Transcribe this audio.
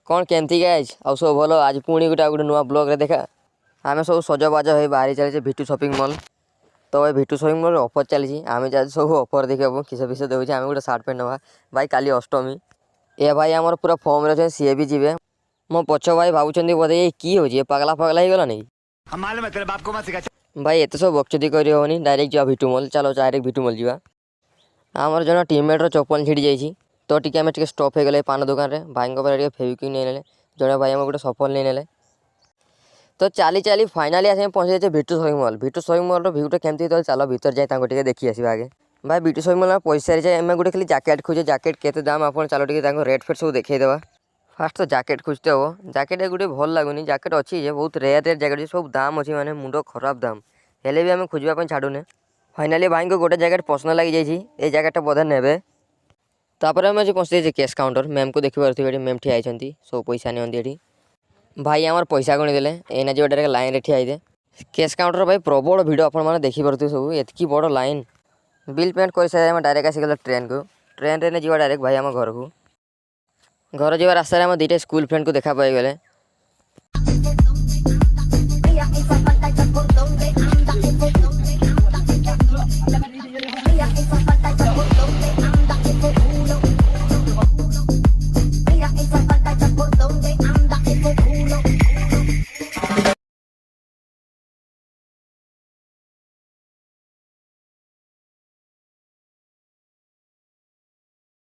कौन केमती गाइज आउ सब भल आज पुणी गोटे नुआ ब्लॉग रे देखा आम सब सजबाज हो बाहरी चली भिटू शॉपिंग मॉल। तो भाई भिटू शॉपिंग मॉल ऑफर चली आम जा सब ऑफर देखा किस विष देखे आम गोटे सार्ट पैंट नवा भाई काली अष्टमी ए भाई आमर पूरा फॉर्म रे सी भी जी मो पछ भाई भावुं बोधे ये कि हो पगला पगला ही गला नहीं भाई एत सब बकचोदी करनी डायरेक्ट जा भिटू मॉल चलो डायरेक्ट भिटू मॉल जा आमर जन टीममेट चप्पल छिड़ी जाइए तो टी आम स्टप हो गले पान दुकान रे भाई पे फेविक्विक नहीं ने जड़े भाई आम गोटे सफल नहीं ने तो चली चली फाइनाली आस पहुँच जाए भिटू शॉपिंग मॉल। भिटू शॉपिंग मॉल भ्यूटा केमती तो चलो भीतर जाए देखी आसवा आगे भाई भिटू शॉपिंग मॉल पैसा जाए आम गोटे खाली जैकेट खोजे जैकेट केते दाम आप चलो टे रेट फेट सब देखा फास्ट तो जैकेट खोजते हम जैकेट गोटे भल लगुनि जैकेट अच्छी बहुत रेयर रेयर जैकेट सब दाम अच्छी माने मुंड खराब दाम हेले भी आम खोजापी छाड़ूने फाइनाली भाई को गोटे जैकेट पसंद लगी जाइए जैकेट बोधे ने तापर आम पहुँचे कैश काउंटर मैम को देखी पारे मैम ठिया सब पैसा नि भाई आमर पैसा गणिदेले एना जो डायरेक्ट लाइन रे ठिया कैश काउंटर भाई प्रबल भिड़ आप देखी पारे सब एतकी बड़ लाइन बिल पेमेंट कर सारे डायरेक्ट आसीगला ट्रेन को ट्रेन रे जी डायरेक्ट भाई आम घर को घर जा रास्तार आम दुईटा स्कूल फ्रेंड को देखा पाई गले